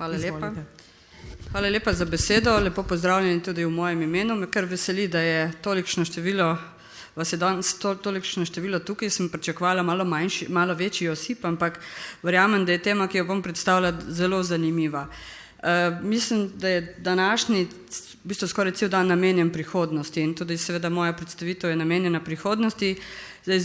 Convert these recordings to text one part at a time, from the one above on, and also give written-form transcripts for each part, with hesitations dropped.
Hvala lepa. Hvala lepa za besedo. Lepo pozdravljeni tudi v mojem imenu. Me kar veseli, da je tolikšno število, vas je danes tolikšno število tukaj. Sem pričakovala malo večji osip, ampak verjamem, da je tema, ki jo bom predstavila, zelo zanimiva. Mislim, da je današnji v bistvu skoraj cel dan namenjen prihodnosti in tudi seveda moja predstavitev je namenjena prihodnosti, zdaj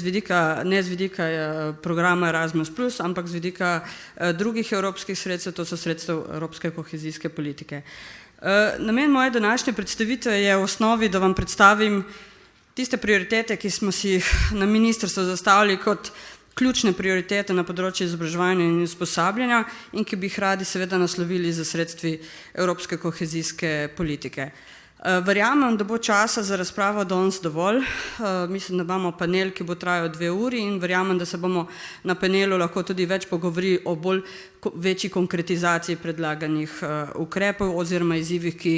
ne z vidika programa Erasmus+, ampak z vidika drugih evropskih sredstev, to so sredstev evropske kohezijske politike. Namen moje današnje predstavitve je v osnovi, da vam predstavim tiste prioritete, ki smo si jih na ministrstvu zastavili kot ključne prioritete na področju izobraževanja in usposabljanja in ki bi jih radi seveda naslovili za sredstvi evropske kohezijske politike. Verjamem, da bo časa za razpravo danes dovolj. Mislim, da imamo panel, ki bo trajal 2 uri in verjamem, da se bomo na panelu lahko tudi več pogovorili o bolj večji konkretizaciji predlaganih ukrepov oziroma izzivih, ki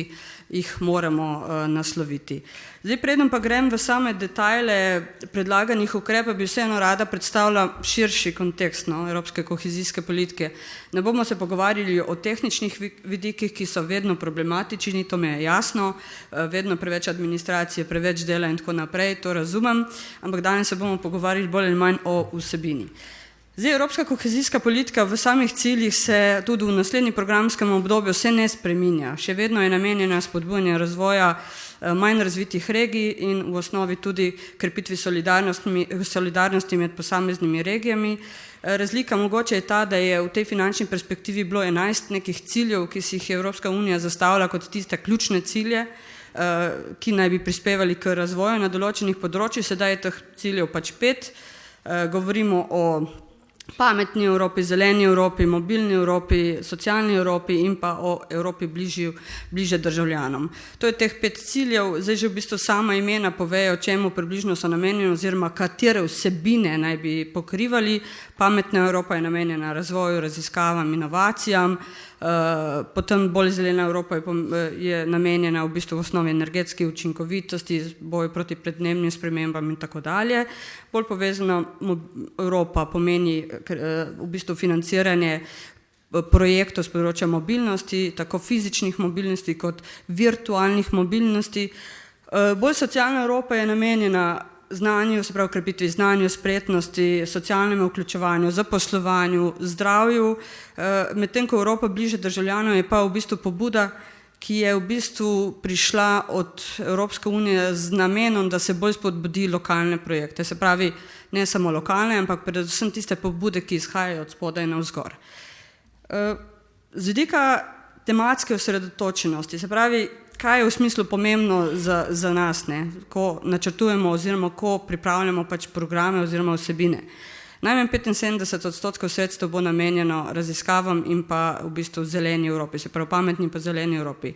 jih moramo nasloviti. Zdaj, preden pa grem v same detajle predlaganih ukrepov, bi vseeno rada predstavila širši kontekst evropske kohezijske politike. Ne bomo se pogovarjali o tehničnih vidikih, ki so vedno problematični, to mi je jasno, vedno preveč administracije, preveč dela in tako naprej, to razumem, ampak danes se bomo pogovarjali bolj ali manj o vsebini. Zdaj, evropska kohezijska politika v samih ciljih se tudi v naslednjem programskem obdobju se ne spreminja. Še vedno je namenjena spodbujanju razvoja manj razvitih regij in v osnovi tudi krepitvi solidarnosti med posameznimi regijami. Razlika mogoče je ta, da je v tej finančni perspektivi bilo 11 nekih ciljev, ki si jih je Evropska unija zastavila kot tiste ključne cilje, ki naj bi prispevali k razvoju na določenih področjih. Sedaj je teh ciljev pač 5. Govorimo o pametni Evropi, zeleni Evropi, mobilni Evropi, socialni Evropi in pa o Evropi bliže državljanom. To je teh 5 ciljev, zdaj že v bistvu sama imena povejo, čemu približno so namenjeni oziroma katere vsebine naj bi pokrivali. Pametna Evropa je namenjena razvoju, raziskavam, inovacijam, potem bolj zelena Evropa je namenjena v bistvu v osnovi energetski učinkovitosti, boju proti podnebnim spremembam in tako dalje. Bolj povezana Evropa pomeni v bistvu financiranje projektov z področja mobilnosti, tako fizičnih mobilnosti kot virtualnih mobilnosti. Bolj socialna Evropa je namenjena znanju, se pravi krepitvi znanju, spretnosti, socialnemu vključevanju, zaposlovanju, zdravju, medtem ko Evropa bliže državljanov je pa v bistvu pobuda, ki je v bistvu prišla od Evropske unije z namenom, da se bolj spodbudi lokalne projekte. Se pravi, ne samo lokalne, ampak predvsem tiste pobude, ki izhajajo od spodaj navzgor. Z vidika tematske osredotočenosti, se pravi, kaj je v smislu pomembno za nas, ko načrtujemo oziroma ko pripravljamo pač programe oziroma vsebine. Najmanj 75% sredstev bo namenjeno raziskavam in pa v bistvu zeleni Evropi, se pravi pametni pa zeleni Evropi.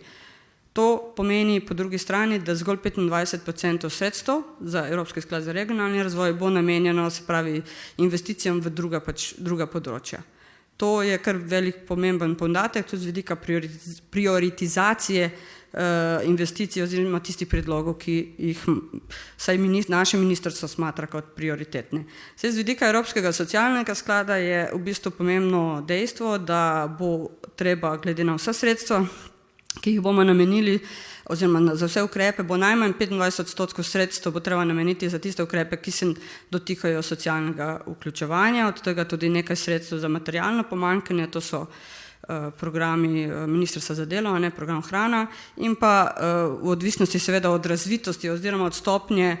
To pomeni po drugi strani, da zgolj 25% sredstev za Evropski sklad za regionalni razvoj bo namenjeno, se pravi, investicijam v druga področja. To je kar velik pomemben podatek, tudi z vidika prioritizacije investicij oziroma tistih predlogov, ki jih saj naše ministrstvo smatra kot prioritetne. Z vidika Evropskega socialnega sklada je v bistvu pomembno dejstvo, da bo treba glede na vsa sredstva, ki jih bomo namenili, oziroma za vse ukrepe, bo najmanj 25% sredstev bo treba nameniti za tiste ukrepe, ki se dotikajo socialnega vključevanja, od tega tudi nekaj sredstev za materialno pomanjkanje, to so programi Ministrstva za delo, program hrana, in pa v odvisnosti seveda od razvitosti oziroma od stopnje,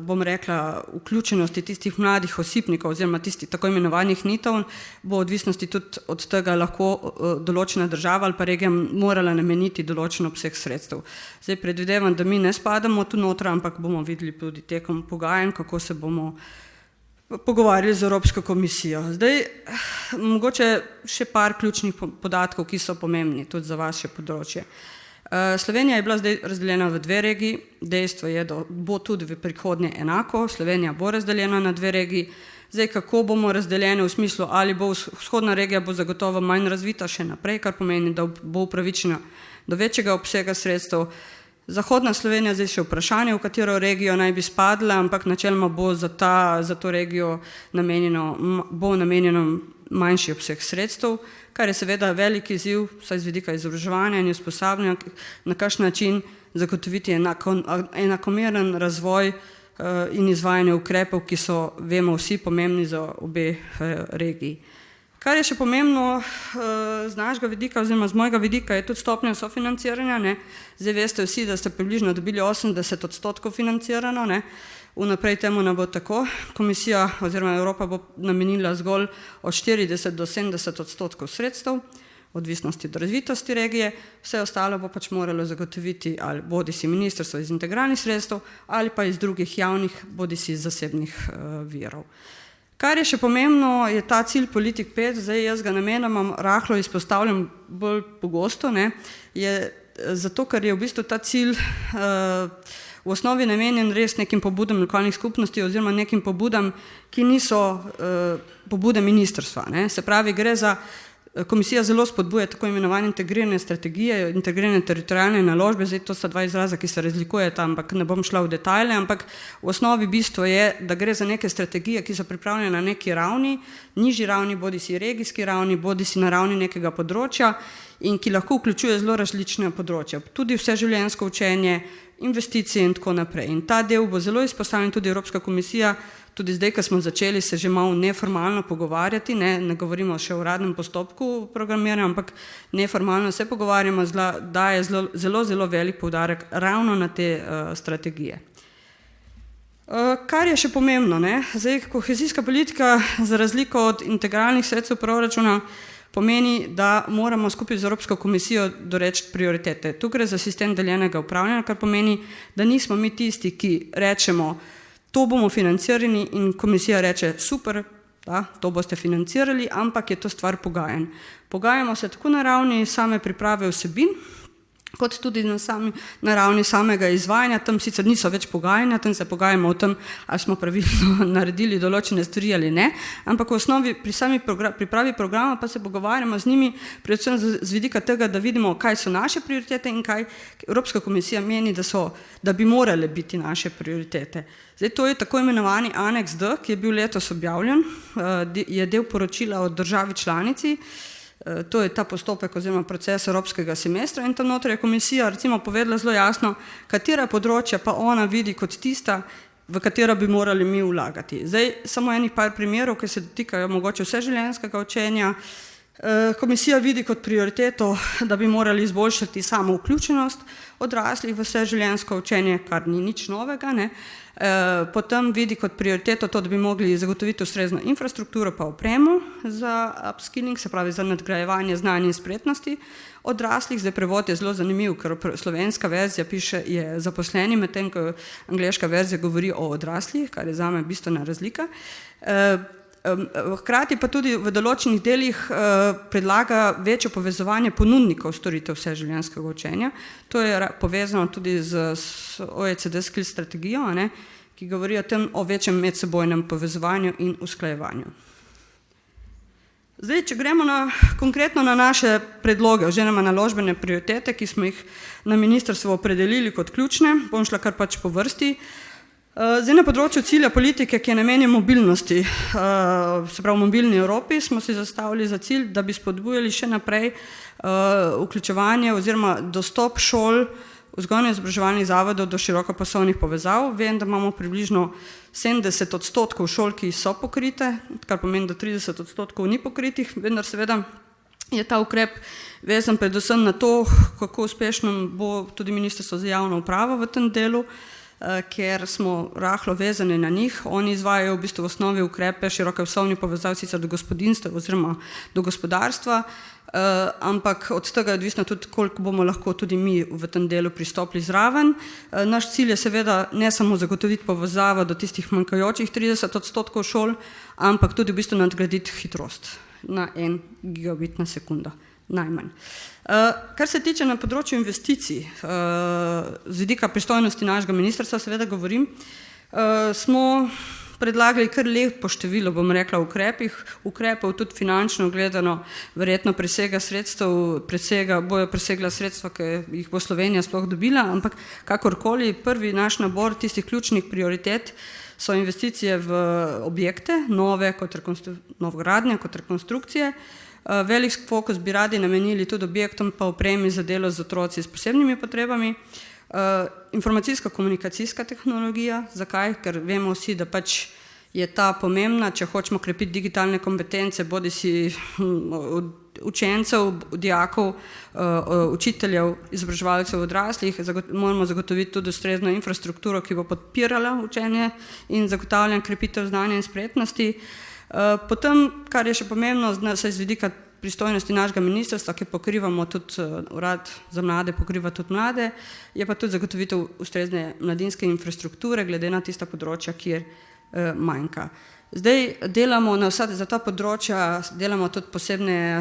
bom rekla, vključenosti tistih mladih osipnikov oziroma tistih tako imenovanih nitov, bo v odvisnosti tudi od tega lahko določena država ali pa regija morala nameniti določen obseg sredstev. Zdaj predvidevam, da mi ne spadamo tu noter, ampak bomo videli tudi tekom pogajanj, kako se bomo pogovarjali z Evropsko komisijo. Zdaj, mogoče še par ključnih podatkov, ki so pomembni tudi za vaše področje. Slovenija je bila zdaj razdeljena v 2 regiji, dejstvo je, da bo tudi v prihodnje enako, Slovenija bo razdeljena na 2 regiji. Zdaj, kako bomo razdeljeni v smislu, ali bo vzhodna regija bo zagotovo manj razvita še naprej, kar pomeni, da bo upravičena do večjega obsega sredstev. Zahodna Slovenija zdaj še vprašanje, v katero regijo naj bi spadla, ampak načeloma bo za to regijo namenjeno manjši obseg sredstev, kar je seveda velik izziv, vsaj z vidika izobraževanja in usposabljanja, na kakšen način zagotoviti enakomeren razvoj in izvajanje ukrepov, ki so, vemo vsi, pomembni za obe regiji. Kar je še pomembno z našega vidika oziroma z mojega vidika je tudi stopnja sofinanciranja. Zdaj veste vsi, da ste približno dobili 80% financirano. Vnaprej temu ne bo tako. Komisija oziroma Evropa bo namenila zgolj od 40 do 70% sredstev, odvisnosti od razvitosti regije. Vse ostalo bo pač moralo zagotoviti ali bodisi ministrstvo iz integralnih sredstev ali pa iz drugih javnih, bodisi iz zasebnih virov. Kar je še pomembno, je ta cilj politik 5, zdaj jaz ga namenoma rahlo izpostavljam bolj pogosto, je zato, ker je v bistvu ta cilj v osnovi namenjen res nekim pobudam lokalnih skupnosti oziroma nekim pobudam, ki niso pobude ministrstva. Se pravi, gre za komisija zelo spodbuja tako imenovane integrirane strategije, integrirane teritorijalne naložbe, zdaj to sta dva izraza, ki se razlikujeta, ampak ne bom šla v detajle, ampak v osnovi bistvo je, da gre za neke strategije, ki so pripravljene na neki ravni, nižji ravni, bodisi regijski ravni, bodisi na ravni nekega področja in ki lahko vključuje zelo različne področja, tudi vseživljenjsko učenje, investicije in tako naprej. In ta del bo zelo izpostavljen tudi Evropska komisija, tudi zdaj, ko smo začeli se že malo neformalno pogovarjati, ne govorimo še o uradnem postopku programiranja, ampak neformalno se pogovarjamo, daje zelo velik poudarek ravno na te strategije. Kar je še pomembno, zdaj kohezijska politika za razliko od integralnih sredstev proračuna pomeni, da moramo skupaj z Evropsko komisijo doreči prioritete. Tu gre za sistem deljenega upravljanja, kar pomeni, da nismo mi tisti, ki rečemo, to bomo financirali in komisija reče, super, da, to boste financirali, ampak je to stvar pogajanj. Pogajamo se tako na ravni same priprave vsebin, kot tudi na ravni samega izvajanja, tam sicer niso več pogajanja, tam se pogajamo o tem, ali smo pravilno naredili določene stvari ali ne, ampak v osnovi pri sami pripravi programa pa se pogovarjamo z njimi, predvsem z vidika tega, da vidimo, kaj so naše prioritete in kaj Evropska komisija meni, da bi morale biti naše prioritete. Zdaj, to je tako imenovani aneks D, ki je bil letos objavljen, je del poročila od državi članici. To je ta postopek oziroma proces evropskega semestra in tam noter je komisija recimo povedala zelo jasno, katera področja pa ona vidi kot tista, v katera bi morali mi vlagati. Zdaj, samo enih par primerov, ki se dotikajo mogoče vseživljenjskega učenja. Komisija vidi kot prioriteto, da bi morali izboljšati samo vključenost odraslih v vseživljenjsko učenje, kar ni nič novega. Potem vidi kot prioriteto to, da bi mogli zagotoviti ustrezno infrastrukturo pa opremo za upskilling, se pravi za nadgrajevanje znanja in spretnosti odraslih. Zdaj prevod je zelo zanimiv, ker slovenska verzija piše je zaposleni, medtem ko angleška verzija govori o odraslih, kar je zame bistvena razlika. Hkrati pa tudi v določenih delih predlaga večjo povezovanje ponudnikov storitev vseživljenjskega učenja. To je povezano tudi z OECD Skills strategijo, ki govori o tem o večjem medsebojnem povezovanju in usklajevanju. Zdaj, če gremo konkretno na naše predloge oziroma naložbene prioritete, ki smo jih na ministrstvu opredelili kot ključne, bom šla kar pač po vrsti. Zdaj, na področju cilja politike, ki je namenjen mobilnosti, se pravi mobilni Evropi, smo si zastavili za cilj, da bi spodbujali še naprej vključevanje oziroma dostop šol vzgojno-izobraževalnih zavodov do širokopasovnih povezav. Vem, da imamo približno 70% šol, ki so pokrite, kar pomeni, da 30% ni pokritih, vendar seveda je ta ukrep vezan predvsem na to, kako uspešno bo tudi Ministrstvo za javno upravo v tem delu, ker smo rahlo vezani na njih. Oni izvajajo v bistvu v osnovi ukrepe širokopasovnih povezav sicer do gospodinjstva oziroma do gospodarstva, ampak od tega je odvisno tudi, koliko bomo lahko tudi mi v tem delu pristopili zraven. Naš cilj je seveda ne samo zagotoviti povezavo do tistih manjkajočih 30% šol, ampak tudi v bistvu nadgraditi hitrost na 1 gigabit na sekundo. Najmanj. Kar se tiče na področju investicij, z vidika pristojnosti našega ministrstva, seveda govorim, smo predlagali kar lepo število, bom rekla, ukrepov, tudi finančno gledano, verjetno bojo presegla sredstva, ki jih bo Slovenija sploh dobila, ampak kakorkoli, prvi naš nabor tistih ključnih prioritet so investicije v objekte, novogradnje kot rekonstrukcije. Velik fokus bi radi namenili tudi objektom pa opremi za delo z otroci s posebnimi potrebami. Informacijsko-komunikacijska tehnologija, zakaj? Ker vemo vsi, da pač je ta pomembna, če hočemo krepiti digitalne kompetence, bodi si učencev, dijakov, učiteljev, izobraževalcev odraslih, moramo zagotoviti tudi ustrezno infrastrukturo, ki bo podpirala učenje in zagotavljanje krepitev znanja in spretnosti. Potem, kar je še pomembno, se iz vidika pristojnosti našega ministrstva, ki pokrivamo tudi urad za mlade, pokriva tudi mlade, je pa tudi zagotovitev ustrezne mladinske infrastrukture, glede na tista področja, kjer manjka. Zdaj delamo za ta področja, delamo tudi posebne,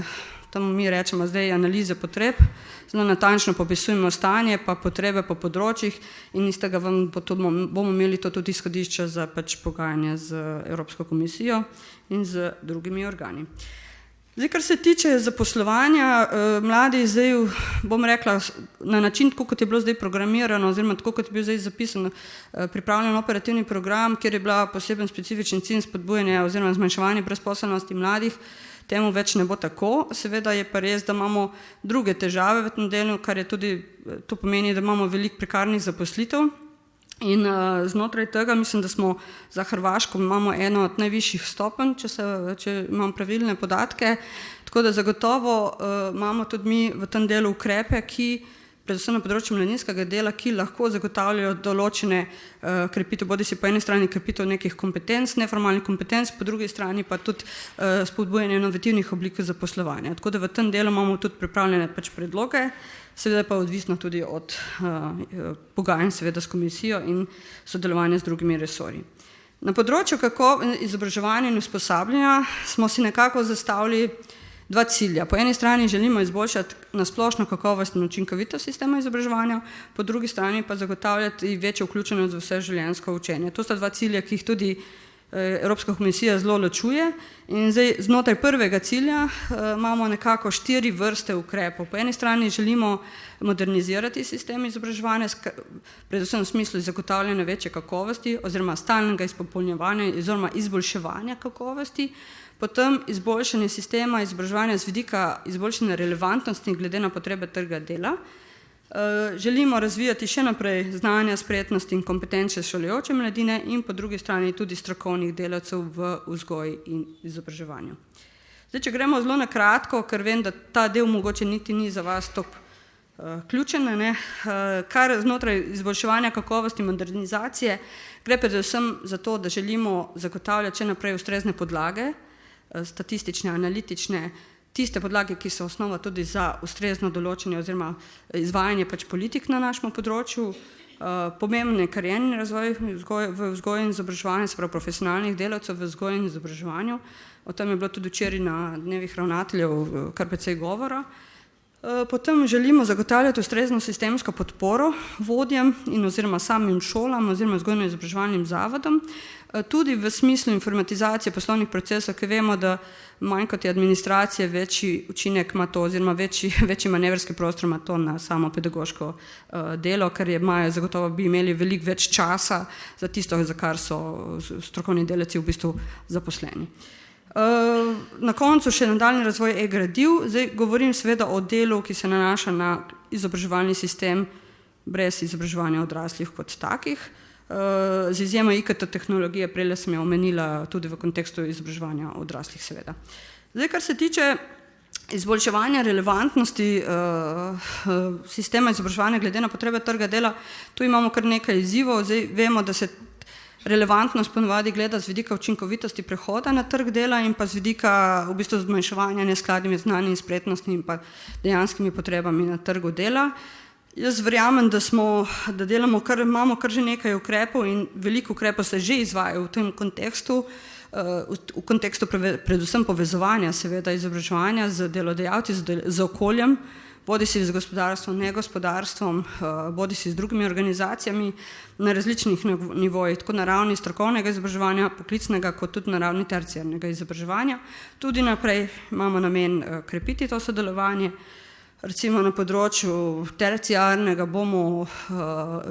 tam mi rečemo zdaj analize potreb, zelo natančno popisujemo stanje pa potrebe po področjih in iz tega bomo imeli to tudi izhodišče za pač pogajanje z Evropsko komisijo in z drugimi organi. Zdaj, kar se tiče zaposlovanja, mladi zdaj, bom rekla, na način, tako kot je bilo zdaj programirano, oziroma tako kot je bil zdaj zapisan, pripravljen operativni program, kjer je bila poseben specifičen cilj spodbujanja oziroma zmanjševanje brezposelnosti mladih, temu več ne bo tako. Seveda je pa res, da imamo druge težave v tem delu, kar je tudi, to pomeni, da imamo veliko prekarnih zaposlitev. In znotraj tega mislim, da smo za Hrvaško imamo eno od najvišjih stopenj, če imam pravilne podatke, tako da zagotovo imamo tudi mi v tem delu ukrepe, ki predvsem na področju mladinskega dela, ki lahko zagotavljajo določene krepitev, bodi si po eni strani krepitev nekih kompetenc, neformalnih kompetenc, po drugi strani pa tudi spodbujanje inovativnih oblik zaposlovanja. Tako da v tem delu imamo tudi pripravljene pač predloge, seveda pa odvisno tudi od pogajanj seveda s komisijo in sodelovanja z drugimi resorji. Na področju izobraževanja in usposabljanja smo si nekako zastavili dva cilja. Po eni strani želimo izboljšati na splošno kakovost in učinkovitost sistema izobraževanja, po drugi strani pa zagotavljati večjo vključenost v vseživljenjsko učenje. To sta dva cilja, ki jih tudi Evropska komisija zelo ločuje in zdaj znotraj prvega cilja imamo nekako 4 vrste ukrepov. Po eni strani želimo modernizirati sistem izobraževanja, predvsem v smislu zagotavljanja večje kakovosti oziroma stalnega izpopolnjevanja oziroma izboljševanja kakovosti, potem izboljšanje sistema izobraževanja z vidika izboljšanja relevantnosti glede na potrebe trga dela. Želimo razvijati še naprej znanja, spretnosti in kompetence šolajoče mladine in po drugi strani tudi strokovnih delavcev v vzgoji in izobraževanju. Zdaj, če gremo zelo na kratko, ker vem, da ta del mogoče niti ni za vas tako ključen, kar znotraj izboljševanja kakovosti in modernizacije, gre predvsem za to, da želimo zagotavljati še naprej ustrezne podlage, statistične, analitične, tiste podlage, ki so osnova tudi za ustrezno določenje oziroma izvajanje pač politik na našem področju, pomembne karierni razvoj v vzgoji in izobraževanju, se pravi profesionalnih delavcev v vzgoji in izobraževanju. O tem je bilo tudi včeraj na dnevih ravnateljev kar precej govora. Potem želimo zagotavljati ustrezno sistemsko podporo vodjem in oziroma samim šolam oziroma vzgojno-izobraževalnim zavodom, tudi v smislu informatizacije poslovnih procesov, ki vemo, da manj kot je administracije, večji učinek ima to oziroma večji manevrski prostor ima to na samo pedagoško delo, ker zagotovo bi imeli veliko več časa za tisto, za kar so strokovni delavci v bistvu zaposleni. Na koncu še nadaljni razvoj e-gradiv. Zdaj govorim seveda o delu, ki se nanaša na izobraževalni sistem brez izobraževanja odraslih kot takih. Z izjemo IKT tehnologije, prej sem jo omenila tudi v kontekstu izobraževanja odraslih seveda. Zdaj, kar se tiče izboljševanja relevantnosti sistema izobraževanja glede na potrebe trga dela, tu imamo kar nekaj izzivov. Zdaj vemo, da se relevantnost ponavadi gleda z vidika učinkovitosti prehoda na trg dela in pa z vidika v bistvu zmanjševanja neskladnimi znanji in spretnostmi in pa dejanskimi potrebami na trgu dela. Jaz verjamem, da imamo kar že nekaj ukrepov in veliko ukrepov se že izvaja v tem kontekstu, v kontekstu predvsem povezovanja seveda izobraževanja z delodajalci, z okoljem, bodi si z gospodarstvom, negospodarstvom, bodi si z drugimi organizacijami na različnih nivojih, tako na ravni strokovnega izobraževanja, poklicnega, kot tudi na ravni terciarnega izobraževanja. Tudi naprej imamo namen krepiti to sodelovanje. Recimo na področju terciarnega bomo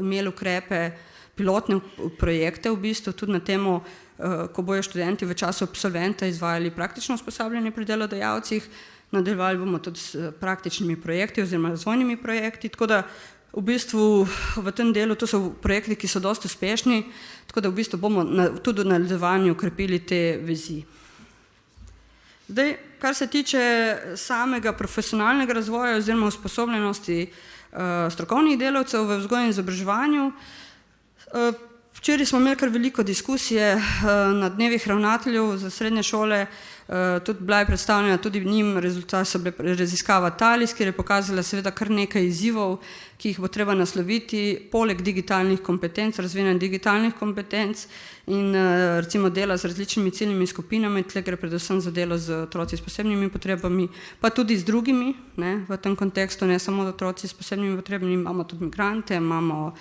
imeli ukrepe pilotne projekte v bistvu, tudi na temo, ko bojo študenti v času absolventa izvajali praktično usposabljanje pri delodajalcih, nadaljevali bomo tudi s praktičnimi projekti oziroma razvojnimi projekti, tako da v bistvu v tem delu, to so projekti, ki so dosti uspešni, tako da v bistvu bomo tudi v nadaljevanju ukrepili te vezi. Zdaj, kar se tiče samega profesionalnega razvoja oziroma usposobljenosti strokovnih delavcev v vzgoji in izobraževanju, včeraj smo imeli kar veliko diskusije na dnevih ravnateljev za srednje šole, tudi bila je predstavljena tudi njim, rezultat so bile raziskava TALIS, kjer je pokazala seveda kar nekaj izzivov, ki jih bo treba nasloviti, poleg digitalnih kompetenc, razvijanja digitalnih kompetenc in recimo dela z različnimi ciljnimi skupinami, tle gre predvsem za delo z otroci s posebnimi potrebami, pa tudi z drugimi, ne, v tem kontekstu, ne samo otroci s posebnimi potrebami, imamo tudi migrante, imamo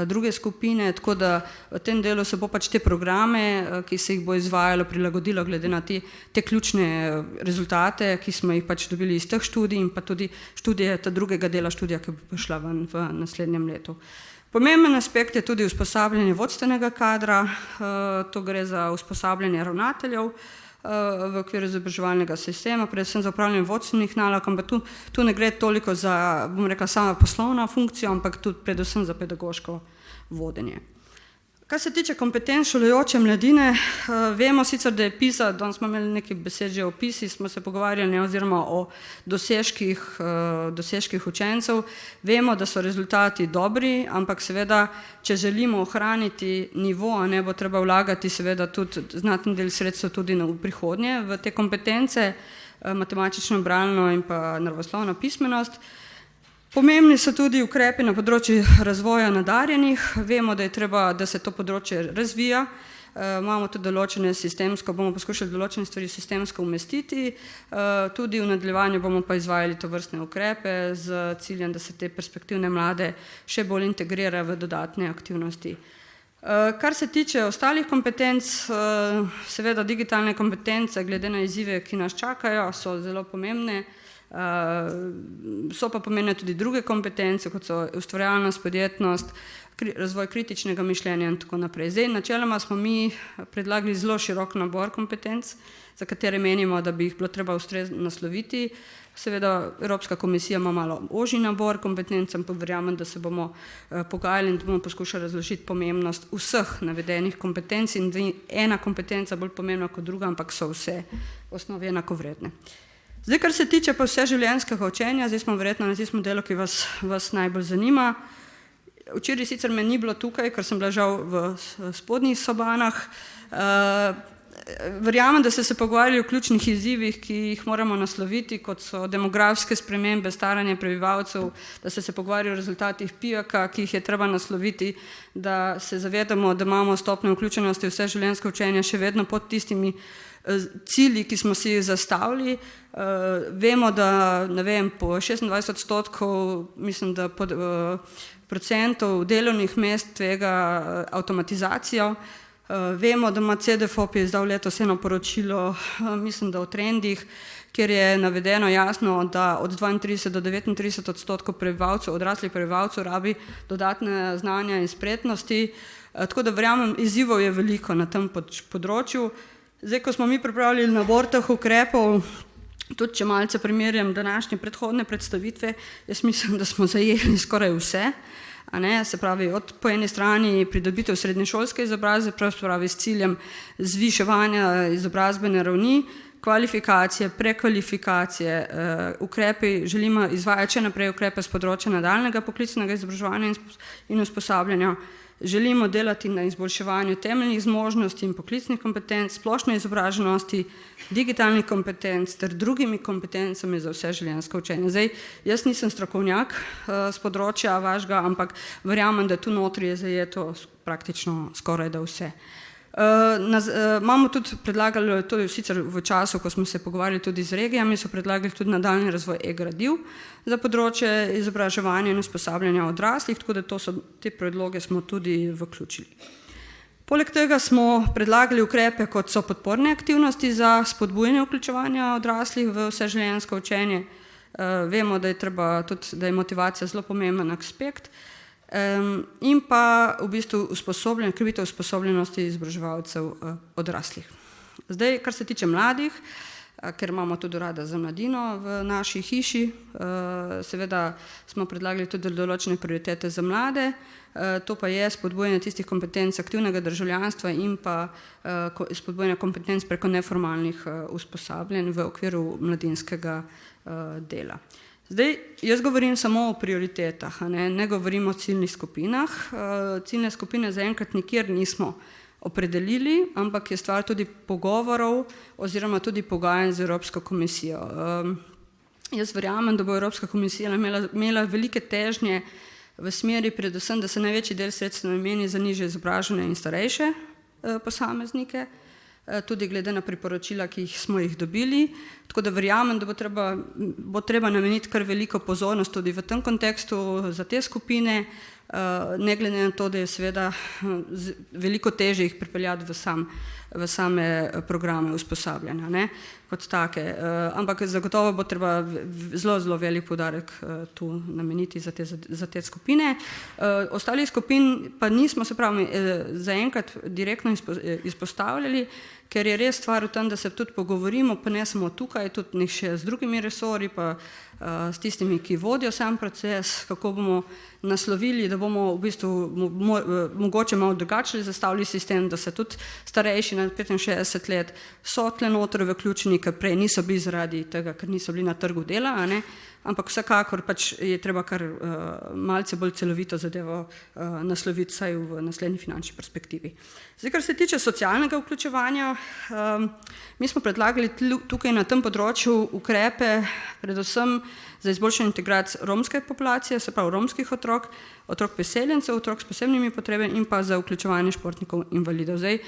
druge skupine, tako da v tem delu se bo pač te programe, ki se jih bo izvajalo, prilagodilo glede na te ključne rezultate, ki smo jih pač dobili iz teh študij in pa tudi študije, ta drugega dela študija, ki bo prišla ven v naslednjem letu. Pomemben aspekt je tudi usposabljanje vodstvenega kadra, to gre za usposabljanje ravnateljev v okviru izobraževalnega sistema, predvsem za upravljanje vodstvenih nalog, ampak tu ne gre toliko za, bom rekla, sama poslovna funkcija, ampak tudi predvsem za pedagoško vodenje. Kar se tiče kompetenc šolajoče mladine, vemo sicer, da je PISA, danes smo imeli nekaj besed že o PISI, smo se pogovarjali oziroma o dosežkih učencev, vemo, da so rezultati dobri, ampak seveda, če želimo ohraniti nivo, ne bo treba vlagati seveda tudi znaten del sredstev tudi v prihodnje v te kompetence, matematično, bralno in pa naravoslovno pismenost. Pomembni so tudi ukrepi na področju razvoja nadarjenih. Vemo, da je treba, da se to področje razvija. Imamo tudi določene sistemsko, bomo poskušali določene stvari sistemsko umestiti. Tudi v nadaljevanju bomo pa izvajali tovrstne ukrepe z ciljem, da se te perspektivne mlade še bolj integrira v dodatne aktivnosti. Kar se tiče ostalih kompetenc, seveda digitalne kompetence, glede na izzive, ki nas čakajo, so zelo pomembne. So pa pomembne tudi druge kompetence, kot so ustvarjalnost, podjetnost, razvoj kritičnega mišljenja in tako naprej. Zdaj, načeloma smo mi predlagali zelo širok nabor kompetenc, za katere menimo, da bi jih bilo treba ustrezno nasloviti. Seveda, Evropska komisija ima malo ožji nabor kompetenc, pa verjamem, da se bomo pogajali in da bomo poskušali razložiti pomembnost vseh navedenih kompetenc in ena kompetenca bolj pomembna kot druga, ampak so vse v osnovi enakovredne. Zdaj, kar se tiče pa vseživljenjskega učenja, zdaj smo verjetno na tistem delu, ki vas najbolj zanima. Včeraj sicer me ni bilo tukaj, ker sem bila žal v spodnjih sobanah. Verjamem, da ste se pogovarjali o ključnih izzivih, ki jih moramo nasloviti, kot so demografske spremembe, staranje prebivalcev, da ste se pogovarjali o rezultatih PIAK-a, ki jih je treba nasloviti, da se zavedamo, da imamo stopnjo vključenosti vseživljenjsko učenje še vedno pod tistimi cilji, ki smo si jih zastavili. Vemo, da ne vem, po 26%, mislim, da procentov delovnih mest tvega avtomatizacijo. Vemo, da ima CDFOP izdal letos eno poročilo, mislim, da o trendih, kjer je navedeno jasno, da od 32 do 39% prebivalcev, odraslih prebivalcev rabi dodatne znanja in spretnosti. Tako da verjamem, izzivov je veliko na tem področju. Zdaj, ko smo mi pripravili nabor teh ukrepov, tudi če malce primerjam današnje predhodne predstavitve, jaz mislim, da smo zajeli skoraj vse. Se pravi, po eni strani pridobitev srednješolske izobrazbe, pravi s ciljem zviševanja izobrazbene ravni, kvalifikacije, prekvalifikacije, ukrepi, želimo izvajati še naprej ukrepe z področja nadaljnjega poklicnega izobraževanja in usposabljanja, želimo delati na izboljševanju temeljnih zmožnosti in poklicnih kompetenc, splošne izobraženosti, digitalnih kompetenc ter drugimi kompetencami za vseživljenjsko učenje. Zdaj, jaz nisem strokovnjak z področja vašega, ampak verjamem, da tu notri je zajeto praktično skoraj da vse. Imamo tudi predlagali, to je sicer v času, ko smo se pogovarjali tudi z regijami, so predlagali tudi nadaljni razvoj e-gradiv za področje izobraževanja in usposabljanja odraslih, tako da te predloge smo tudi vključili. Poleg tega smo predlagali ukrepe, kot so podporne aktivnosti za spodbujanje vključevanja odraslih v vseživljenjsko učenje. Vemo, da je motivacija zelo pomemben aspekt. in pa v bistvu krepitev usposobljenosti izobraževalcev odraslih. Zdaj, kar se tiče mladih, ker imamo tudi urada za mladino v naši hiši, seveda smo predlagali tudi določene prioritete za mlade, to pa je spodbujanje tistih kompetenc aktivnega državljanstva in pa spodbujanje kompetenc preko neformalnih usposabljanj v okviru mladinskega dela. Zdaj, jaz govorim samo o prioritetah, ne govorim o ciljnih skupinah. Ciljne skupine zaenkrat nikjer nismo opredelili, ampak je stvar tudi pogovorov oziroma tudi pogajanj z Evropsko komisijo. Jaz verjamem, da bo Evropska komisija imela velike težnje v smeri predvsem, da se največji del sredstev nameni za nižje izobražene in starejše posameznike, tudi glede na priporočila, ki smo jih dobili. Tako da verjamem, da bo treba nameniti kar veliko pozornost tudi v tem kontekstu za te skupine, ne glede na to, da je seveda veliko težje jih pripeljati v same programe usposabljanja, ne, kot take. Ampak zagotovo bo treba zelo velik poudarek tu nameniti za te skupine. Ostalih skupin pa nismo, se pravi, zaenkrat direktno izpostavljali, ker je res stvar v tem, da se tudi pogovorimo, pa ne samo tukaj, tudi še z drugimi resorji, pa s tistimi, ki vodijo sam proces, kako bomo naslovili, da bomo v bistvu mogoče malo drugače zastavili sistem, da se tudi starejši nad 65 let so tle noter vključeni, ker prej niso bili zaradi tega, ker niso bili na trgu dela, ampak vsekakor pač je treba kar malce bolj celovito zadevo nasloviti, saj v naslednji finančni perspektivi. Zdaj, kar se tiče socialnega vključevanja, mi smo predlagali tukaj na tem področju ukrepe, predvsem za izboljšanje integracije romske populacije, se pravi romskih otrok priseljencev, otrok s posebnimi potrebami in pa za vključevanje športnikov invalidov. Zdaj,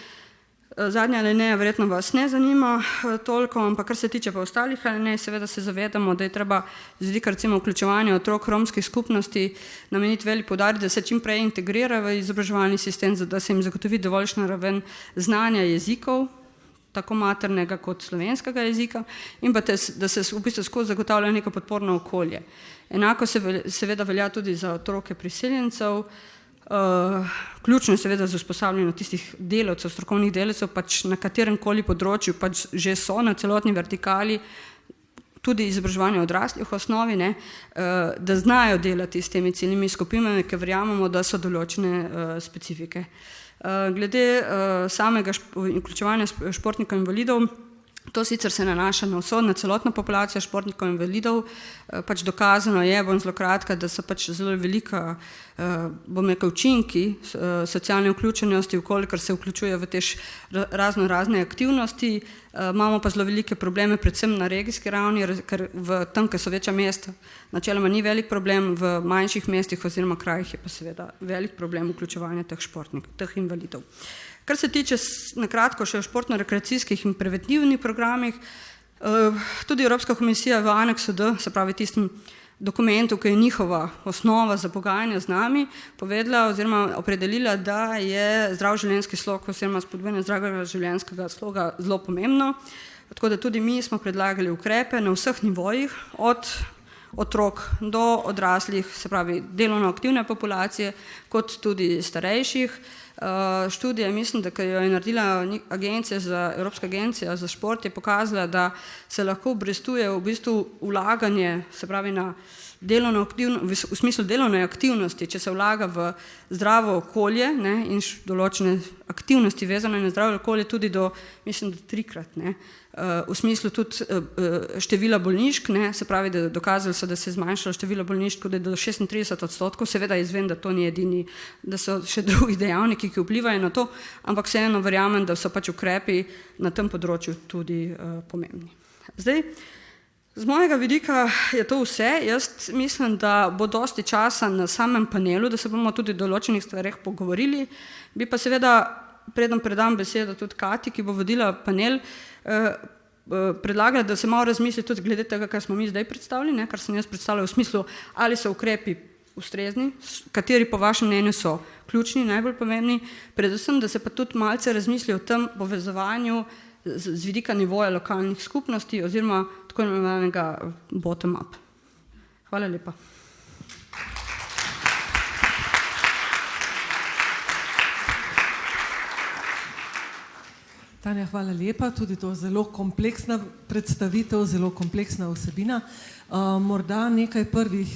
zadnja alineja verjetno vas ne zanima toliko, ampak kar se tiče pa ostalih alinej, seveda se zavedamo, da je treba z vidika recimo vključevanja otrok romskih skupnosti nameniti velik poudarek, da se čim prej integrira v izobraževalni sistem, da se jim zagotovi dovoljšna raven znanja jezikov, tako maternega kot slovenskega jezika, in pa da se v bistvu skozi zagotavlja neko podporno okolje. Enako seveda velja tudi za otroke priseljencev, ključno je seveda za usposabljanje tistih delavcev, strokovnih delavcev, pač na katerem koli področju pač že so na celotni vertikali, tudi izobraževanje odraslih v osnovi, da znajo delati s temi ciljnimi skupinami, ker verjamemo, da so določene specifike. Glede samega vključevanja športnikov invalidov, to sicer se nanaša na celotno populacijo športnikov invalidov, pač dokazano je, bom zelo kratka, da so pač zelo velika, bom rekel, učinki socialne vključenosti, vkolikor se vključuje v te razne aktivnosti, imamo pa zelo velike probleme, predvsem na regijski ravni, ker v tem, ker so večja mesta, načeloma ni velik problem, v manjših mestih oziroma krajih je pa seveda velik problem vključevanja teh športnikov, teh invalidov. Kar se tiče nakratko še o športno-rekreacijskih in preventivnih programih, tudi Evropska komisija v aneksu D, se pravi tistem dokumentu, ki je njihova osnova za pogajanje z nami, povedala oziroma opredelila, da je zdrav življenjski slog oziroma spodbujanje zdravega življenjskega sloga zelo pomembno. Tako da tudi mi smo predlagali ukrepe na vseh nivojih, od otrok do odraslih, se pravi delovno aktivne populacije, kot tudi starejših. Študija, mislim, da jo je naredila Evropska agencija za šport, je pokazala, da se lahko obrestuje v bistvu vlaganje, se pravi na delovno aktivnost, v smislu delovne aktivnosti, če se vlaga v zdravo okolje in določene aktivnosti vezane na zdravo okolje tudi do, mislim, da 3-krat, v smislu tudi števila bolnišk, se pravi, da dokazali so, da se je zmanjšalo število bolnišk tudi do 36%, seveda izvem, da to ni edini, da so še drugi dejavniki, ki vplivajo na to, ampak vseeno verjamem, da so pač ukrepi na tem področju tudi pomembni. Zdaj, z mojega vidika je to vse. Jaz mislim, da bo dosti časa na samem panelu, da se bomo tudi o določenih stvareh pogovorili. Bi pa seveda, preden predam besedo tudi Kati, ki bo vodila panel, predlagala, da se malo razmisli tudi glede tega, kar smo mi zdaj predstavili, kar sem jaz predstavljala v smislu, ali so ukrepi ustrezni, kateri po vašem mnenju so ključni, najbolj pomembni, predvsem, da se pa tudi malce razmisli o tem povezovanju z vidika nivoja lokalnih skupnosti oziroma tako imenovanega bottom-up. Hvala lepa. Tanja, hvala lepa. Tudi to zelo kompleksna predstavitev, zelo kompleksna vsebina. Morda nekaj prvih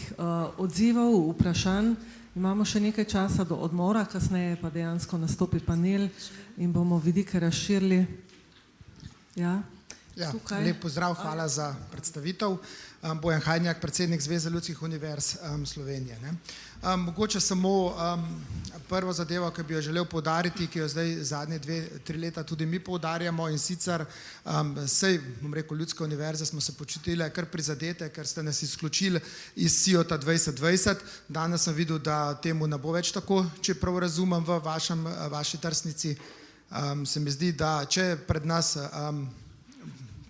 odzivov, vprašanj. Imamo še nekaj časa do odmora, kasneje pa dejansko nastopi panel in bomo vidike razširili. Ja, lep pozdrav, hvala za predstavitev. Bojan Hajnjak, predsednik Zveze ljudskih univerz Slovenije. Mogoče samo prvo zadevo, ki bi jo želel poudariti, ki jo zdaj zadnje 2-3 leta tudi mi poudarjamo, in sicer sej, bom rekel, ljudske univerze smo se počutili kar prizadete, ker ste nas izključili iz SIOTA 2020. Danes sem videl, da temu ne bo več tako, če prav razumem v vaši trsnici. Se mi zdi, da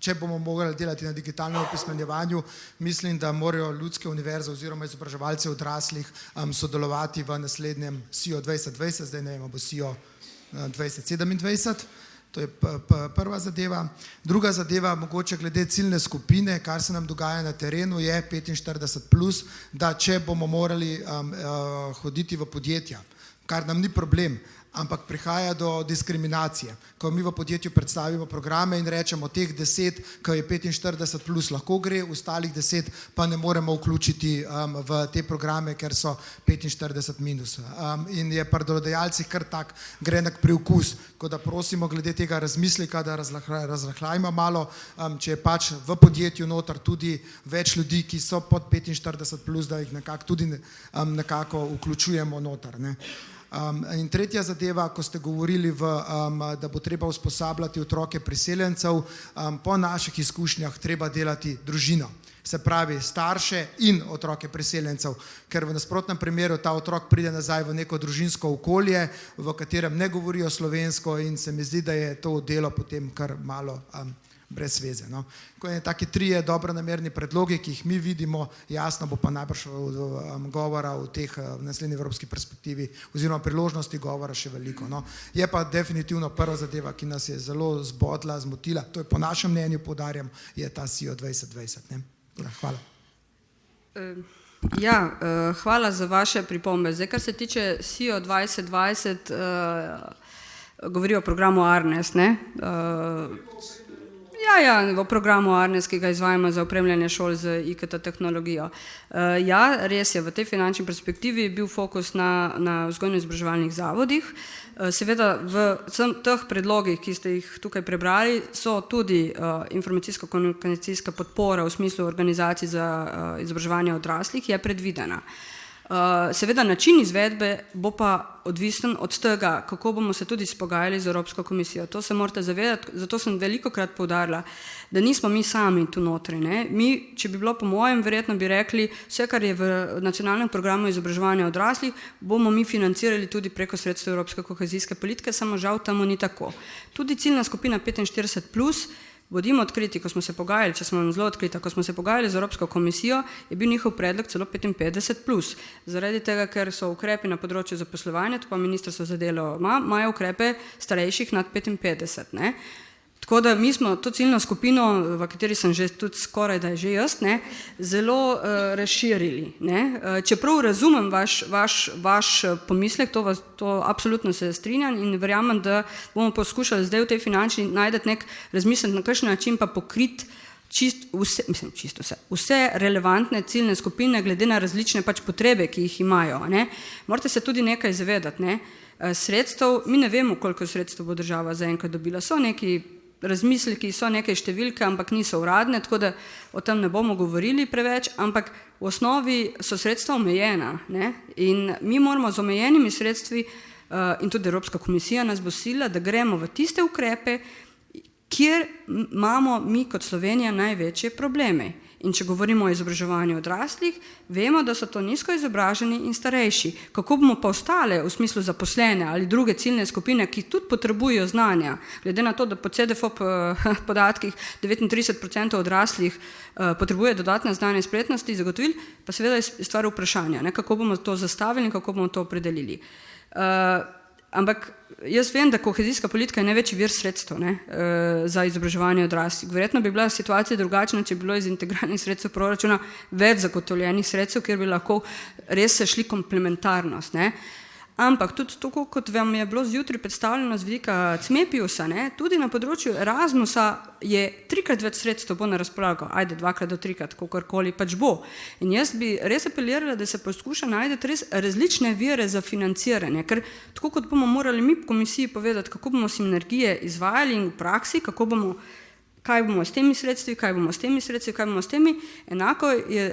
če bomo mogli delati na digitalnem opismenjevanju, mislim, da morajo ljudske univerze oziroma izobraževalci odraslih sodelovati v naslednjem SIO 2020, zdaj ne vem, bo SIO 2027. To je prva zadeva. Druga zadeva, mogoče glede ciljne skupine, kar se nam dogaja na terenu, je 45+, da če bomo morali hoditi v podjetja, kar nam ni problem, ampak prihaja do diskriminacije. Ko mi v podjetju predstavimo programe in rečemo, teh 10, ki je 45+, lahko gre, ostalih 10 pa ne moremo vključiti v te programe, ker so 45-. In je pri delodajalcih kar tak grenek priokus, ko da prosimo glede tega razmisleka, da razrahljajmo malo, če je pač v podjetju noter tudi več ljudi, ki so pod 45+, da jih nekako tudi nekako vključujemo noter, ne. In tretja zadeva, ko ste govorili, da bo treba usposabljati otroke priseljencev, po naših izkušnjah treba delati družino. Se pravi starše in otroke priseljencev, ker v nasprotnem primeru ta otrok pride nazaj v neko družinsko okolje, v katerem ne govorijo slovensko, in se mi zdi, da je to delo potem kar malo brez veze. Ko je taki 3 dobronamerni predlogi, ki jih mi vidimo, jasno bo pa najbrž govora v teh naslednji evropski perspektivi oziroma priložnosti govora še veliko. Je pa definitivno prva zadeva, ki nas je zelo zbodla, zmotila, to je po našem mnenju, poudarjam, je ta SIO 2020. Hvala. Hvala za vaše pripombe. Zdaj, kar se tiče SIO 2020, govori o programu ARNES, ne? V programu ARNES, ki ga izvajamo za opremljanje šol z IKT tehnologijo. Res je, v tej finančni perspektivi je bil fokus na vzgojno-izobraževalnih zavodih. Seveda v teh predlogih, ki ste jih tukaj prebrali, so tudi informacijsko-komunikacijska podpora v smislu organizacij za izobraževanje odraslih je predvidena. Seveda način izvedbe bo pa odvisen od tega, kako bomo se tudi spogajali z Evropsko komisijo. To se morate zavedati, zato sem velikokrat poudarila, da nismo mi sami tu notri. Mi, če bi bilo po mojem, verjetno bi rekli, vse, kar je v nacionalnem programu izobraževanja odraslih, bomo mi financirali tudi preko sredstev Evropske kohezijske politike, samo žal temu ni tako. Tudi ciljna skupina 45+, bodimo odkriti, ko smo se pogajali, če smo vam zelo odkrita, ko smo se pogajali z Evropsko komisijo, je bil njihov predlog celo 55+. Zaradi tega, ker so ukrepi na področju zaposlovanja, to pa Ministrstvo za delo imajo ukrepe starejših nad 55, ne. Tako da mi smo to ciljno skupino, v kateri sem že tudi skoraj, da je že jaz, ne, zelo razširili, ne. Čeprav razumem vaš pomislek, to absolutno se strinjam in verjamem, da bomo poskušali zdaj v tej finančni najti nek razmislek, na kakšen način pa pokriti vse relevantne ciljne skupine glede na različne pač potrebe, ki jih imajo, ne. Morate se tudi nekaj zavedati, ne. Sredstev, mi ne vemo, koliko sredstev bo država zaenkrat dobila, so neki razmisleki, so neke številke, ampak niso uradne, tako da o tem ne bomo govorili preveč, ampak v osnovi so sredstva omejena, ne? In mi moramo z omejenimi sredstvi, in tudi Evropska komisija nas bo silila, da gremo v tiste ukrepe, kjer imamo mi kot Slovenija največje probleme. In če govorimo o izobraževanju odraslih, vemo, da so to nizko izobraženi in starejši. Kako bomo pa ostale v smislu zaposlene ali druge ciljne skupine, ki tudi potrebujejo znanja, glede na to, da po CDFOP podatkih 39% odraslih potrebuje dodatne znanje in spretnosti, zagotovili, pa seveda je stvar vprašanja, ne, kako bomo to zastavili in kako bomo to opredelili. Ampak jaz vem, da kohezijska politika je največji vir sredstev za izobraževanje odraslih. Verjetno bi bila situacija drugačna, če bi bilo iz integralnih sredstev proračuna več zagotovljenih sredstev, kjer bi lahko res se šli komplementarnost. Ampak tudi tako, kot vam je bilo zjutraj predstavljeno z vidika CMEPIUS-a, tudi na področju Erasmusa je 3-krat več sredstev bo na razpolago, ajde 2-krat do 3-krat, kakorkoli pač bo. In jaz bi res apelirala, da se poskuša najti res različne vire za financiranje, ker tako kot bomo morali mi v komisiji povedati, kako bomo sinergije izvajali in v praksi, kaj bomo s temi sredstvi, kaj bomo s temi sredstvi, kaj bomo s temi, enako je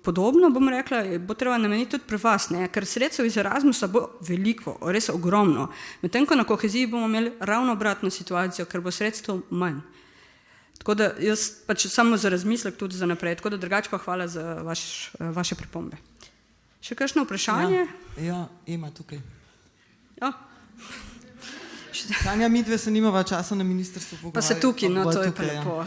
podobno, bom rekla, bo treba nameniti tudi pri vas, ker sredstev iz Erasmusa bo veliko, res ogromno. Medtem ko na koheziji bomo imeli ravno obratno situacijo, ker bo sredstev manj. Tako da jaz pač samo za razmislek tudi za naprej, tako da drugače pa hvala za vaše pripombe. Še kakšno vprašanje? Ja, Ema tukaj. Ja. Tanja, midve se nimava časa na ministrstvu pogovarjati. Pa se tukaj, no to je pa tukaj, lepo.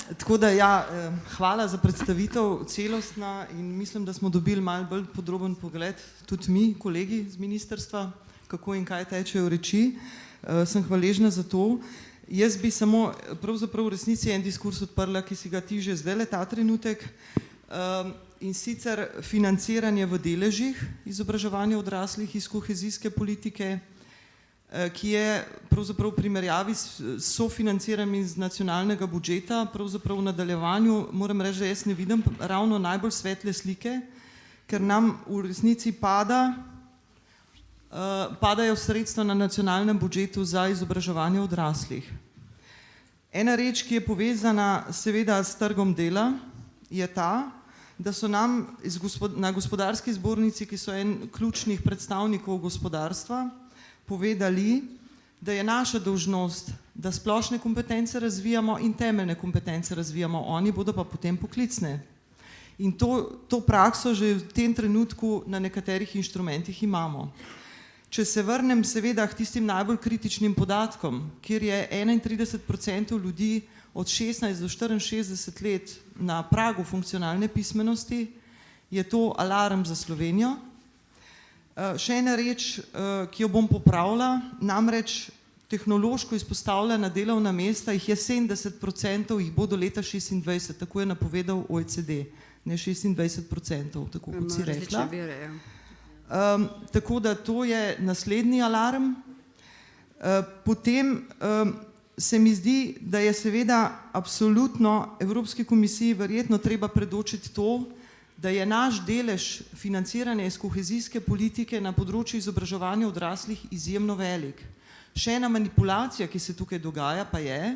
Tako da ja, hvala za predstavitev celostna in mislim, da smo dobili malo bolj podroben pogled, tudi mi, kolegi z ministrstva, kako in kaj tečejo reči. Sem hvaležna za to. Jaz bi samo pravzaprav v resnici en diskurs odprla, ki si ga ti že zdaj ta trenutek, in sicer financiranje v deležih izobraževanja odraslih iz kohezijske politike, ki je pravzaprav v primerjavi s sofinanciranjem iz nacionalnega budžeta, pravzaprav v nadaljevanju, moram reči, da jaz ne vidim ravno najbolj svetle slike, ker nam v resnici padajo sredstva na nacionalnem budžetu za izobraževanje odraslih. Ena reč, ki je povezana seveda s trgom dela, je ta, da so nam na gospodarski zbornici, ki so en ključnih predstavnikov gospodarstva, povedali, da je naša dolžnost, da splošne kompetence razvijamo in temeljne kompetence razvijamo, oni bodo pa potem poklicne. In to prakso že v tem trenutku na nekaterih inštrumentih imamo. Če se vrnem seveda k tistim najbolj kritičnim podatkom, kjer je 31% ljudi od 16 do 64 let na pragu funkcionalne pismenosti, je to alarm za Slovenijo. Še ena reč, ki jo bom popravila, namreč tehnološko izpostavljena delovna mesta, jih je 70%, jih bo do leta 2026, tako je napovedal OECD, ne 26%, tako kot si rekla. Tako da to je naslednji alarm. Potem se mi zdi, da je seveda absolutno Evropski komisiji verjetno treba predočiti to, da je naš delež financiranja iz kohezijske politike na področju izobraževanja odraslih izjemno velik. Še ena manipulacija, ki se tukaj dogaja, pa je,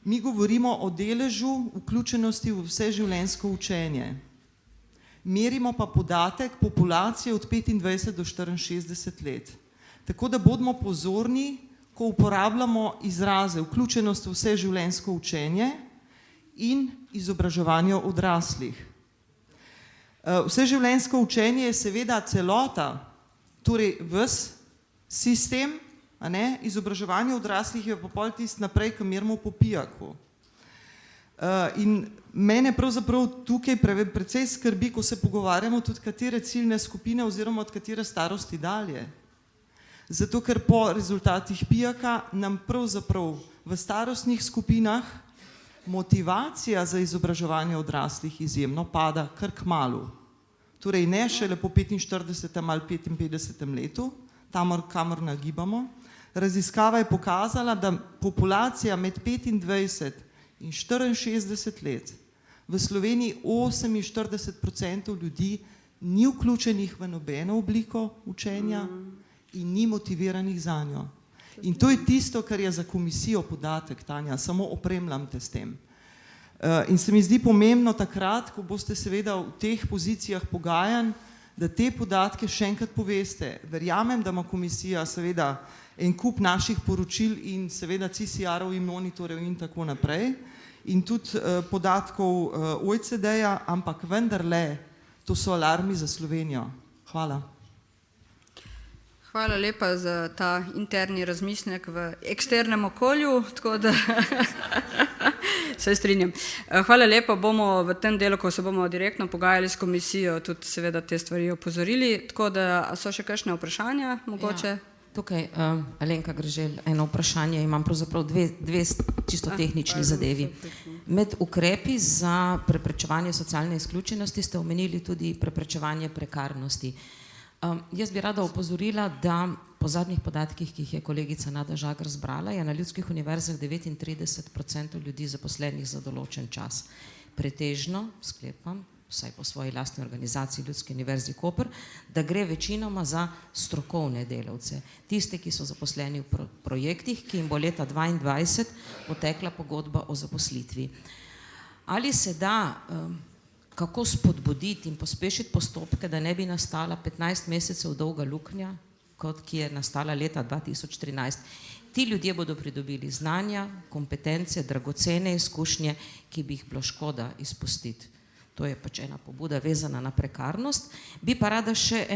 mi govorimo o deležu vključenosti v vseživljenjsko učenje. Merimo pa podatek populacije od 25 do 64 let. Tako da bodimo pozorni, ko uporabljamo izraze vključenost v vseživljenjsko učenje in izobraževanje odraslih. Vseživljenjsko učenje je seveda celota, torej ves sistem, izobraževanje odraslih je pa pol tist naprej, ki merimo po pijaku. In mene pravzaprav tukaj precej skrbi, ko se pogovarjamo tudi katere ciljne skupine oziroma od katere starosti dalje. Zato, ker po rezultatih pijaka nam pravzaprav v starostnih skupinah motivacija za izobraževanje odraslih izjemno pada kar kmalu. Torej ne šele po 45. ali 55. letu, kamor nagibamo. Raziskava je pokazala, da populacija med 25 in 64 let v Sloveniji 48% ljudi ni vključenih v nobeno obliko učenja in ni motiviranih za njo. In to je tisto, kar je za komisijo podatek, Tanja, samo opremljam te s tem. In se mi zdi pomembno takrat, ko boste seveda v teh pozicijah pogajanj, da te podatke še enkrat poveste. Verjamem, da ima komisija seveda en kup naših poročil in seveda CCR-ov in monitorjev in tako naprej in tudi podatkov OECD-ja, ampak vendarle, to so alarmi za Slovenijo. Hvala. Hvala lepa za ta interni razmislek v eksternem okolju, tako da se strinjam. Hvala lepa, bomo v tem delu, ko se bomo direktno pogajali s komisijo, tudi seveda te stvari opozorili, tako da so še kakšne vprašanja mogoče? Ja, tukaj, Alenka Grželj, eno vprašanje, imam pravzaprav dve čisto tehnični zadevi. Med ukrepi za preprečevanje socialne izključenosti ste omenili tudi preprečevanje prekarnosti. Jaz bi rada opozorila, da po zadnjih podatkih, ki jih je kolegica Nada Žagar zbrala, je na ljudskih univerzah 39% ljudi zaposlenih za določen čas. Pretežno, sklepam, vsaj po svoji lastni organizaciji Ljudske univerze Koper, da gre večinoma za strokovne delavce. Tiste, ki so zaposleni v projektih, ki jim bo leta 2022 potekla pogodba o zaposlitvi. Ali se da kako spodbuditi in pospešiti postopke, da ne bi nastala 15 mesecev dolga luknja, kot ki je nastala leta 2013. Ti ljudje bodo pridobili znanja, kompetence, dragocene izkušnje, ki bi jih bilo škoda izpustiti. To je pač ena pobuda vezana na prekarnost. Bi pa rada še,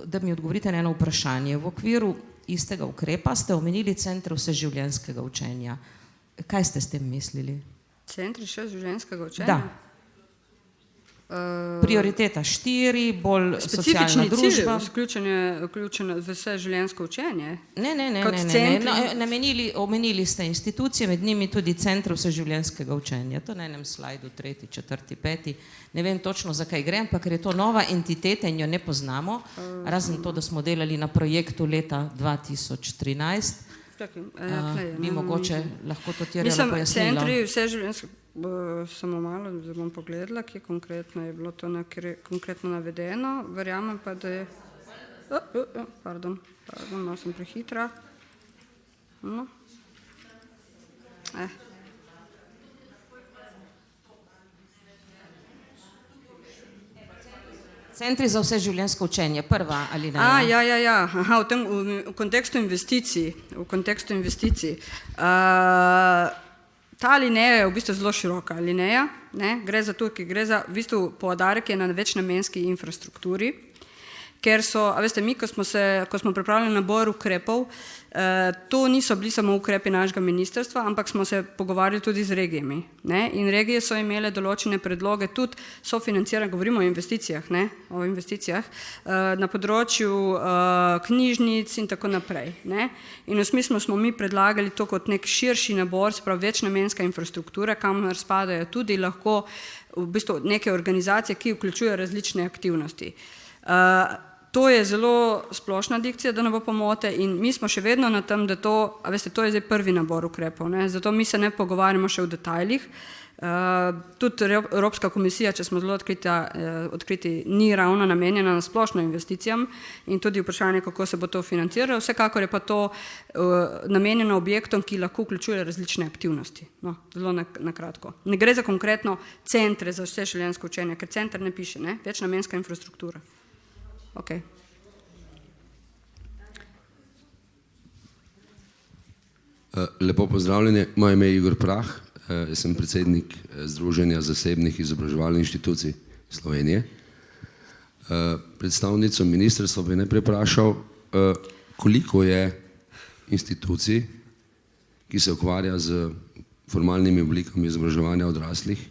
da mi odgovorite na eno vprašanje. V okviru istega ukrepa ste omenili centre vseživljenjskega učenja. Kaj ste s tem mislili? Centri vseživljenjskega učenja? Da. Prioriteta 4, bolj socialna družba. Specifični cilj vključeno v vseživljenjsko učenje? Ne. Omenili ste institucije, med njimi tudi centre vseživljenjskega učenja. To na enem slajdu, 3., 4., 5. Ne vem točno, zakaj gre, ampak ker je to nova entiteta in jo ne poznamo, razen to, da smo delali na projektu leta 2013. Bi mogoče lahko to terjalo pojasnilo. Centri vseživljenjskega, samo malo, da bom pogledala, kje konkretno je bilo to konkretno navedeno. Verjamem pa, da je... Pardon, malo sem prehitra. Centri za vseživljenjsko učenje, prva ali ne? Ja. Aha, v kontekstu investicij. Ta alineja je v bistvu zelo široka alineja. Gre za to, ki gre za, v bistvu poudarek je na večnamenski infrastrukturi, ker so, a veste, mi, ko smo pripravljali nabor ukrepov, to niso bili samo ukrepi našega ministrstva, ampak smo se pogovarjali tudi z regijami. In regije so imele določene predloge, tudi sofinancirane, govorimo o investicijah, na področju knjižnic in tako naprej. In v smislu smo mi predlagali to kot nek širši nabor, se pravi večnamenska infrastruktura, kamor spadajo tudi lahko v bistvu neke organizacije, ki vključujejo različne aktivnosti. To je zelo splošna dikcija, da ne bo pomote, in mi smo še vedno na tem, da to, a veste, to je zdaj prvi nabor ukrepov, zato mi se ne pogovarjamo še v detajlih. Tudi Evropska komisija, če smo zelo odkriti, ni ravno namenjena na splošno investicijam in tudi vprašanje, kako se bo to financiralo. Vsekakor je pa to namenjeno objektom, ki lahko vključuje različne aktivnosti. Zelo na kratko. Ne gre za konkretno centre za vseživljenjsko učenje, ker center ne piše, večnamenska infrastruktura. Okay. Lepo pozdravljeni, moje ime je Igor Prah, jaz sem predsednik Združenja zasebnih izobraževalnih inštitucij Slovenije. Predstavnico ministrstva bi najprej vprašal, koliko je institucij, ki se ukvarja z formalnimi oblikami izobraževanja odraslih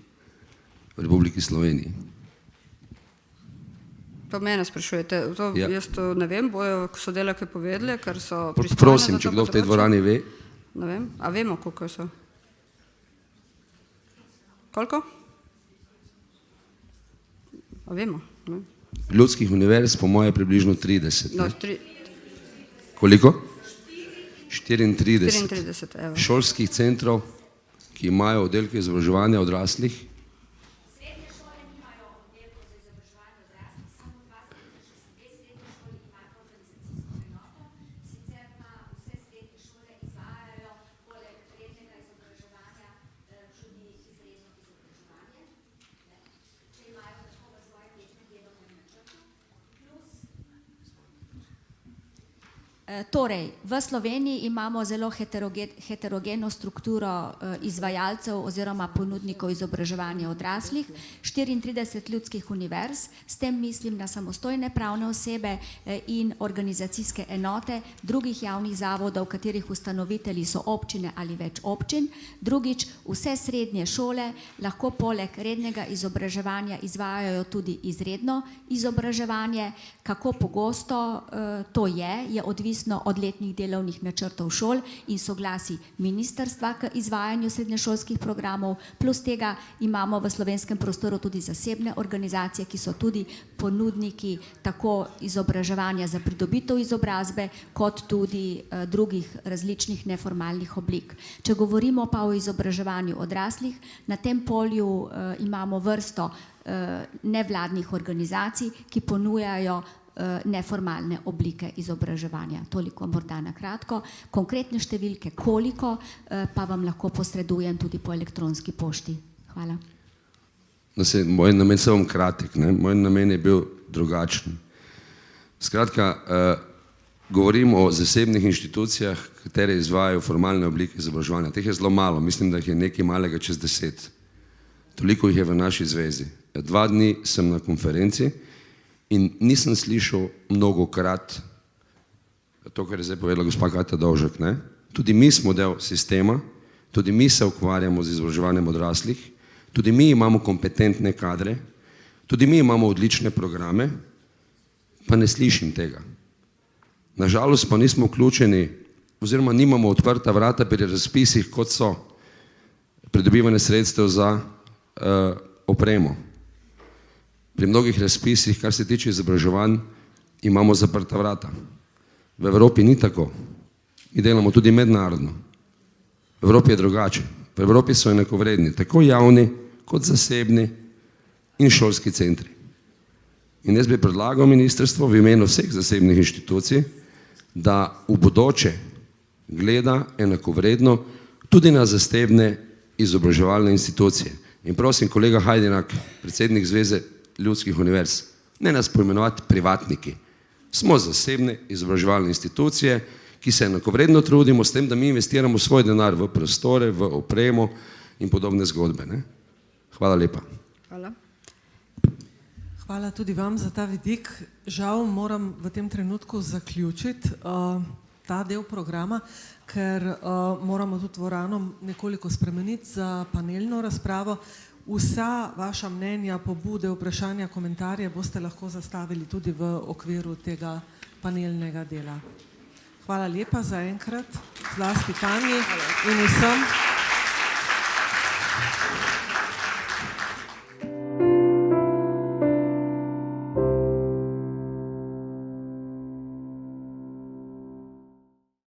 v Republiki Sloveniji. Pa mene sprašujete, jaz to ne vem, bojo sodelavke povedali, ker so pristojne za to Prosim, če kdo v tej dvorani ve. Ne vem, a vemo, koliko so? Koliko? A vemo? Ljudskih univerz po moje približno 30. Koliko? 34. Šolskih centrov, ki imajo oddelke izobraževanja odraslih. Torej, v Sloveniji imamo zelo heterogeno strukturo izvajalcev oziroma ponudnikov izobraževanja odraslih, 34 ljudskih univerz, s tem mislim na samostojne pravne osebe in organizacijske enote drugih javnih zavodov, katerih ustanovitelji so občine ali več občin. Drugič, vse srednje šole lahko poleg rednega izobraževanja izvajajo tudi izredno izobraževanje. Kako pogosto to je odvisno odvisno od letnih delovnih načrtov šol in soglasi ministrstva k izvajanju srednješolskih programov, plus tega imamo v slovenskem prostoru tudi zasebne organizacije, ki so tudi ponudniki tako izobraževanja za pridobitev izobrazbe, kot tudi drugih različnih neformalnih oblik. Če govorimo pa o izobraževanju odraslih, na tem polju imamo vrsto nevladnih organizacij, ki ponujajo neformalne oblike izobraževanja. Toliko morda na kratko. Konkretne številke, koliko, pa vam lahko posredujem tudi po elektronski pošti. Hvala. Moj namen se bom kratek, ne? Moj namen je bil drugačen. Skratka, govorimo o zasebnih inštitucijah, katere izvajajo formalne oblike izobraževanja. Teh je zelo malo, mislim, da jih je nekaj malega čez 10. Toliko jih je v naši zvezi. 2 dni sem na konferenci in nisem slišal mnogokrat to, kar je zdaj povedala gospa Katja Dovžak, ne? Tudi mi smo del sistema, tudi mi se ukvarjamo z izobraževanjem odraslih, tudi mi imamo kompetentne kadre, tudi mi imamo odlične programe, pa ne slišim tega. Nažalost pa nismo vključeni, oziroma nimamo odprta vrata pri razpisih, kot so pridobivanje sredstev za opremo. Pri mnogih razpisih, kar se tiče izobraževanj, imamo zaprta vrata. V Evropi ni tako. Mi delamo tudi mednarodno. V Evropi je drugače. V Evropi so enakovredni, tako javni, kot zasebni in šolski centri. In jaz bi predlagal ministrstvo v imenu vseh zasebnih inštitucij, da v bodoče gleda enakovredno tudi na zasebne izobraževalne institucije. In prosim, kolega Hajdinak, predsednik Zveze ljudskih univerz, ne nas poimenovati privatniki. Smo zasebne izobraževalne institucije, ki se enakovredno trudimo s tem, da mi investiramo svoj denar v prostore, v opremo in podobne zgodbe. Ne? Hvala lepa. Hvala. Hvala tudi vam za ta vidik. Žal moram v tem trenutku zaključiti ta del programa, ker moramo tudi dvorano nekoliko spremeniti za panelno razpravo. Vsa vaša mnenja, pobude, vprašanja, komentarje boste lahko zastavili tudi v okviru tega panelnega dela. Hvala lepa za enkrat, zlasti Tanji in vsem.